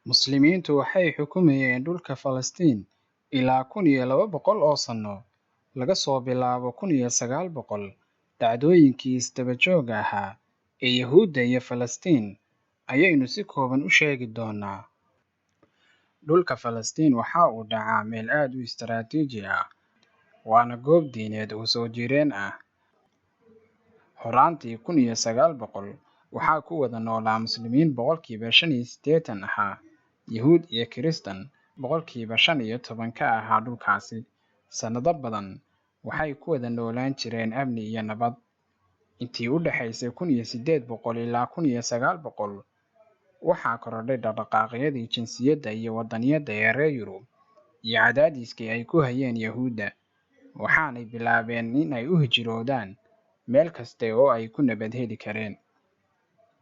Muslimiintu waxay xukumayeen dhulka Falastiin ilaa 1200 oo sano, laga soo bilaabo 1900. Dhacdooyinkii isdaba joogga ahaa ee Yahuudda iyo Falastiin ayaynu si kooban u sheegi doonaa. Dhulka Falastiin waxa uu dhacaa meel aad u istiraatiiji ah, waana goob diineed oo soo jireen ah. Horaantii 1900 waxaa ku wada noolaa Muslimiin boqolkiiba 85 ahaa, Yahuud iyo Kiristaan boqolkiiba 15 ka ahaa dhulkaasi. Sanado badan waxay ku wada noolaan jireen amni iyo nabad. Intii u dhaxaysay 1800 ilaa 1900 waxaa korodhay dhaqdhaqaaqyadii jinsiyadda iyo wadaniyadda ee reer Yurub iyo cadaadiskii ay ku hayeen Yahuudda, waxaanay bilaabeen in ay u hijroodaan meel kasta oo ay ku nabad heli kareen.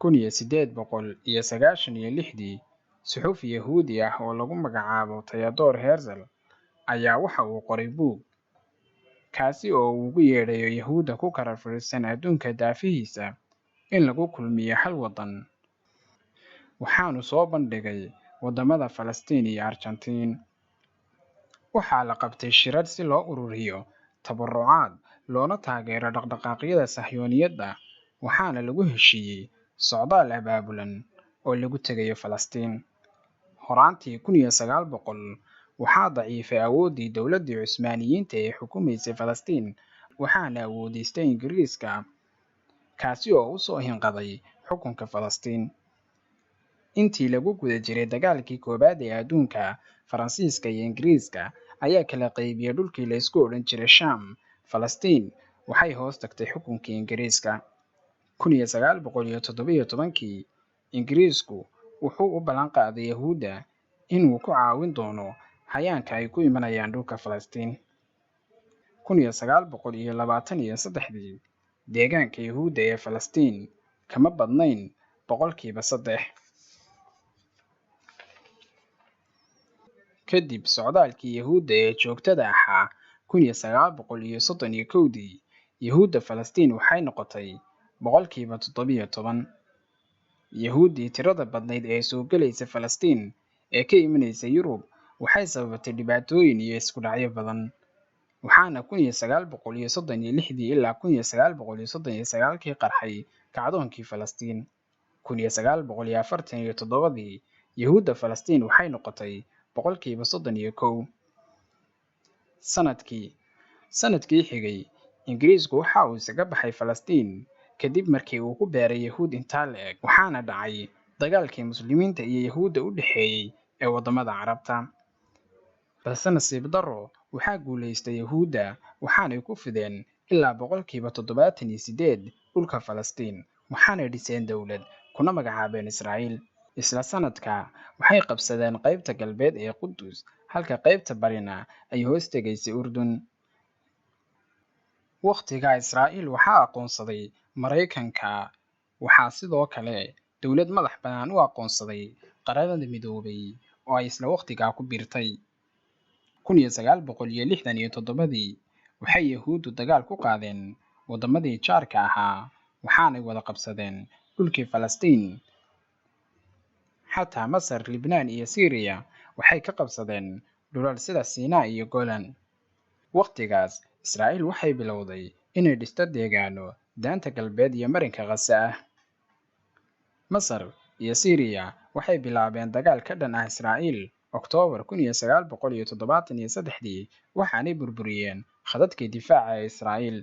1896 suxufi Yahuudi ah oo lagu magacaabo Theodor Herzl ayaa waxa uu qoray buug kaasi oo uu ugu yeedhayo Yahuudda ku kala fiirsan adduunka daafihiisa in lagu kulmiyo hal wadan. Waxaanu soo bandhigay wadamada Falastiin iyo Argentiin. Waxaa la qabtay shirar si loo ururiyo tabarucaad loona taageero dhaqdhaqaaqyada Sahyooniyadda, waxaana lagu heshiiyey socdaal abaabulan oo lagu tegayo Falastiin. Horaantii 1900 waxaa daciifay awooddii dowladdii Cusmaaniyiinta ee xukumaysay Falastiin, waxaana awoodistay Ingiriiska, kaasi oo u soo hinqaday xukunka Falastiin. Intii lagu guda jiray dagaalkii koowaad ee adduunka, Faransiiska iyo Ingiriiska ayaa kala qaybiyay dhulkii la isku odhan jiray Shaam. Falastiin waxay hoos tagtay xukunkii Ingiriiska. 1917 Ingiriisku wuxuu u ballan qaaday Yahuudda inuu ku caawin doono hayaanka ay ku imanayaan dhulka Falastiin. 1923 deegaanka Yahuudda ee Falastiin kama badnayn 3%. Kadib socdaalkii Yahuudda ee joogtada ahaa 1931 Yahuudda Falastiin waxay noqotay 17%. Yahuuddii tirada badnayd ee soo galaysa Falastiin ee ka imanaysa Yurub waxay sababatay dhibaatooyin iyo isku dhacyo badan, waxaana 1936 ilaa 1939 qarxay kacdoonkii Falastiin. 1947 Yahuudda Falastiin waxay noqotay 31%. Sanadkii xigay Ingiriisku waxa uu isaga baxay Falastiin kadib markii uu ku beeray Yahuud intaa le'eg, waxaana dhacay dagaalkii Muslimiinta iyo Yahuudda u dhaxeeyay ee wadamada Carabta. Balse nasiib darro waxaa guulaystay Yahuudda, waxaanay ku fideen ilaa 78% dhulka Falastiin, waxaanay dhiseen dowlad kuna magacaabeen Israa'iil. Isla sanadka waxay qabsadeen qaybta galbeed ee Qudus, halka qaybta barina ay hoos tegaysay Urdun. Waqtiga Israa'iil waxaa aqoonsaday Mareykanka, waxaa sidoo kale dowlad madax bannaan u aqoonsaday Qaramada Midoobay oo ay isla waqtigaa ku biirtay. 1967 waxay Yahuuddu dagaal ku qaadeen wadamadii jaarka ahaa, waxaanay wada qabsadeen dhulkii Falastiin. Xataa Masar, Libnaan iyo Syria waxay ka qabsadeen dhulal sida Siinaa iyo Golan. Waqtigaas Israa'iil waxay bilowday inay dhisto deegaano daanta galbeed iyo marinka Gaza ah. Masar iyo Syria waxay bilaabeen dagaal ka dhan ah Israa'iil Oktoobar 1973 waxaanay burburiyeen khadadkii difaaca ee Israa'iil.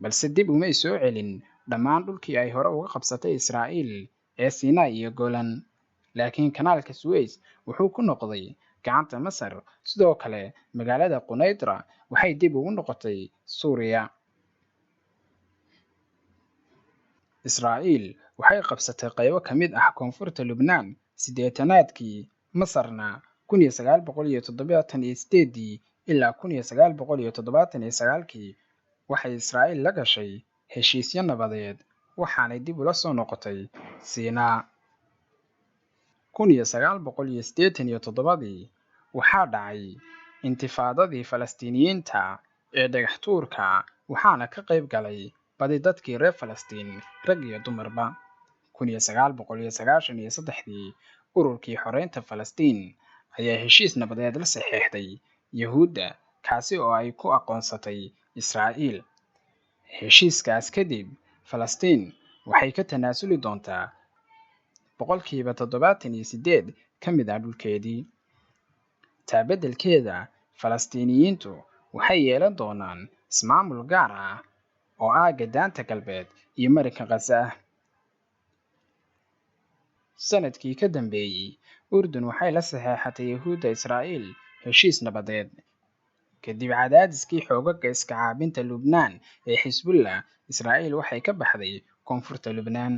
Balse dib umay soo celin dhammaan dhulkii ay hore uga qabsatay Israa'iil ee Siinaa iyo Golan, laakiin kanaalka Suez wuxuu ku noqday gacanta Masar. Sidoo kale magaalada Quneitra waxay dib ugu noqotay Suuriya. Israa'iil waxay qabsatay qaybo ka mid ah koonfurta Lubnaan 80-aadkii, Masarna 1978 ilaa 1979 waxay Israa'iil la gashay heshiisyo nabadeed, waxaanay dib ula soo noqotay Siinaa. 1987 waxaa dhacay intifaadadii Falastiiniyiinta ee dhagax tuurka, waxaana ka qayb galay badi dadkii reer Falastiin, rag iyo dumarba. 1993 ururkii xoreynta Falastiin ayaa heshiis nabadeed la saxeexday Yahuudda kaasi oo ay ku aqoonsatay Israa'iil. Heshiiskaas kadib, Falastiin waxay ka tanaasuli doontaa boqolkiiba 78 ka mid ah dhulkeedii. Taa beddelkeeda, Falastiiniyiintu waxay yeelan doonaan ismaamul gaar ah oo aagga daanta galbeed iyo marinka Gaza ah. Sanadkii ka dambeeyay, Urdun waxay la saxeexatay Yahuudda Israa'iil heshiis nabadeed. Kadib cadaadiskii xoogagga iska caabinta Lubnaan ee Xisbullah, Israa'iil waxay ka baxday koonfurta Lubnaan.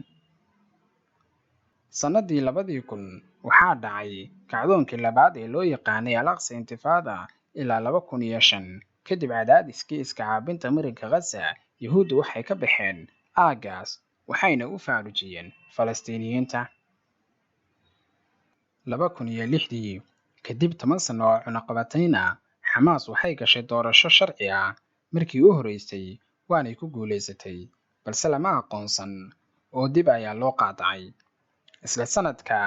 Sannadii 2000 waxaa dhacay kacdoonkii labaad ee loo yaqaanay Al-Aqsa Intifada ilaa 2005. Kadib cadaadiskii iska caabinta marinka Gaza, Yahuuddu waxay ka baxeen aaggaas waxayna u faarujiyeen Falastiiniyiinta. 2006 kadib 10 sano oo cunaqabatayn ah, Xamaas waxay gashay doorasho sharci ah markii u horeysay waanay ku guuleysatay, balse lama aqoonsan oo dib ayaa loo qaadacay. Isla sanadka,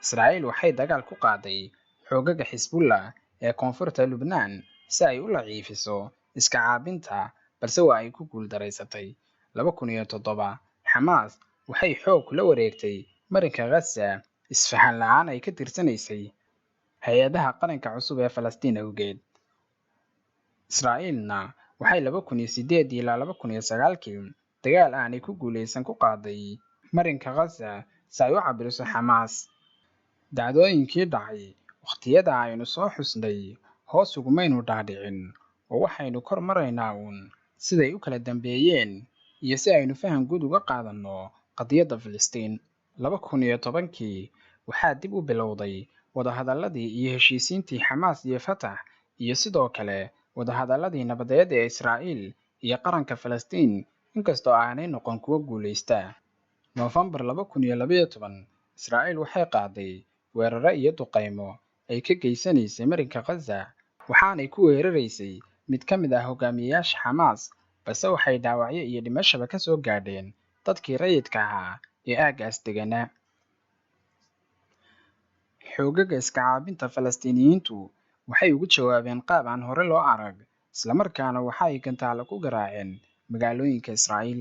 Israa'iil waxay dagaal ku qaaday xoogagga Xisbullah ee koonfurta Lubnaan si ay u laciifiso iska caabinta, balse waa ay ku guuldareysatay. 2007 Xamaas waxay xoog kula wareegtay marinka Gaza isfahan la'aan ay ka tirsanaysay hay-adaha qaranka cusub ee Falastiin awgeed. Israa'iilna waxay 2008 ilaa 2009 dagaal aanay ku guuleysan ku qaaday marinka Gaza si ay u cabiriso Xamaas. Dhacdooyinkii dhacay waqtiyada aynu soo xusnay hoos ugumaynu dhaadhicin oo waxaynu kor maraynaa uun siday u kala dambeeyeen iyo si aynu faham guud uga qaadanno qadiyadda Filistiin. 2010 waxaa dib u bilowday wadahadalladii iyo heshiisiintii Xamaas iyo Fatah, iyo sidoo kale wadahadalladii nabadeed ee Israa'iil iyo qaranka Falastiin, inkastoo aanay noqon kuwo guuleysta. Noofambar 2012 Israa'iil waxay qaaday weeraro iyo duqeymo ay ka geysanaysay marinka Gaza, waxaanay ku weeraraysay mid ka mid ah hogaamiyayaasha Xamaas, balse waxay dhaawacyo iyo dhimashaba ka soo gaadheen dadkii rayidka ahaa ee aaggaas deganaa. Xoogagga iska caabinta Falastiiniyiintu waxay ugu jawaabeen qaab aan hore loo arag, isla markaana waxa ay gantaalo ku garaaceen magaalooyinka Israa'iil.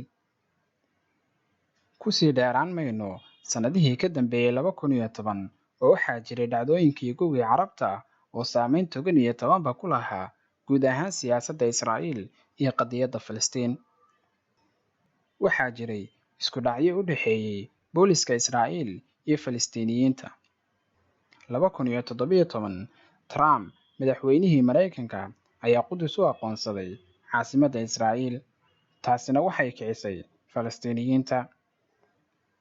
Kusii dheeraan mayno sanadihii ka dambeeyay 2010 oo waxaa jiray dhacdooyinkii gowgii Carabta oo saameyn togan iyo tobanba ku lahaa guud ahaan siyaasadda Israa'iil iyo qadiyadda Filistiin. Waxaa jiray isku dhacyo u dhexeeyay booliska Israa'iil iyo Falastiiniyiinta. 2017 Trump, madaxweynihii Mareykanka, ayaa Qudus u aqoonsaday caasimadda Israa'iil. Taasina waxay kicisay Falastiiniyiinta.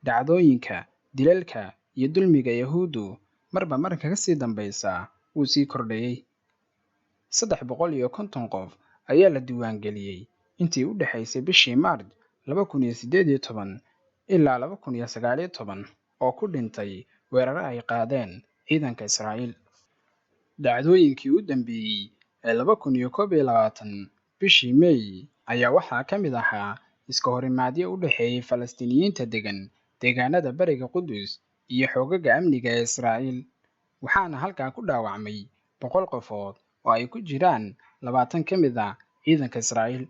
Dhacdooyinka, dilalka iyo dulmiga Yahuuddu marba marka ka sii dambaysa wuu sii kordhayay. 350 qof ayaa la diiwaangeliyey intii u dhaxaysay bishii Maarch 2018 ilaa 2019 oo ku dhintay weeraro ay qaadeen ciidanka Israa'iil. Dhacdooyinkii u dambeeyay ee 2021 bishii May ayaa waxaa ka mid ahaa iska horimaadyo u dhexeeyay Falastiiniyiinta degan deegaanada bariga Qudus iyo xoogagga amniga ee Israa'iil, waxaana halkaa ku dhaawacmay 100 qofood oo ay ku jiraan 20 ka mid ah ciidanka Israa'iil.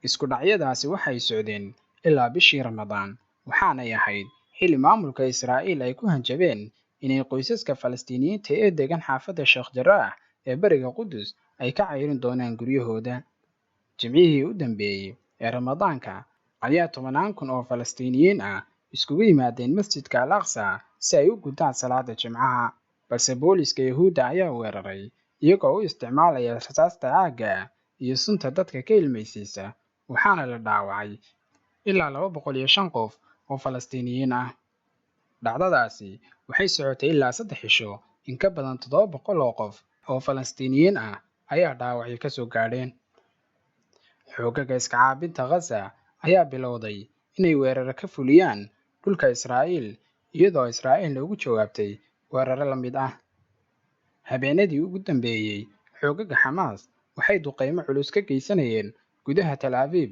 Isku dhacyadaasi waxay socdeen ilaa bishii Ramadaan, waxaanay ahayd xilli maamulka Israa'iil ay ku hanjabeen inay qoysaska Falastiiniyiinta ee degan xaafadda Sheekh Jarraax ee bariga Qudus ay ka cayrin doonaan guryahooda. Jimcihii u dambeeyay ee Ramadaanka ayaa 10,000 oo Falastiiniyiin ah iskugu yimaadeen masjidka Al-Aqsa si ay u gutaan salaada Jimcaha, balse booliska Yahuudda ayaa weeraray iyagoo u isticmaalaya rasaasta caagga iyo sunta dadka ka ilmaysiisa, waxaana la dhaawacay ilaa 205 qof oo Falastiiniyiin ah. Dhacdadaasi waxay socotay ilaa 3 cisho, in ka badan 700 oo qof oo Falastiiniyiin ah ayaa dhaawacyo ka soo gaadheen. Xoogagga iska caabinta Gaza ayaa bilowday inay weeraro ka fuliyaan dhulka Israa'iil, iyadoo Israa'iilna ugu jawaabtay weeraro la mid ah. Habeenadii ugu dambeeyay, xoogagga Xamaas waxay duqeymo culus ka geysanayeen gudaha Tel Aviv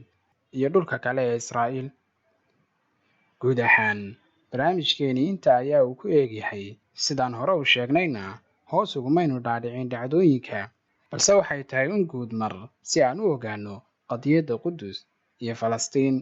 iyo dhulka kale ee Israa'iil. Guud ahaan, barnaamijkeenii inta ayaa uu ku eegyahay. Sidaan hore u sheegnayna hoos ugumaynu dhaadhicin dhacdooyinka, balse waxay tahay un guud mar si aan u ogaano qadiyadda Qudus iyo Falastiin.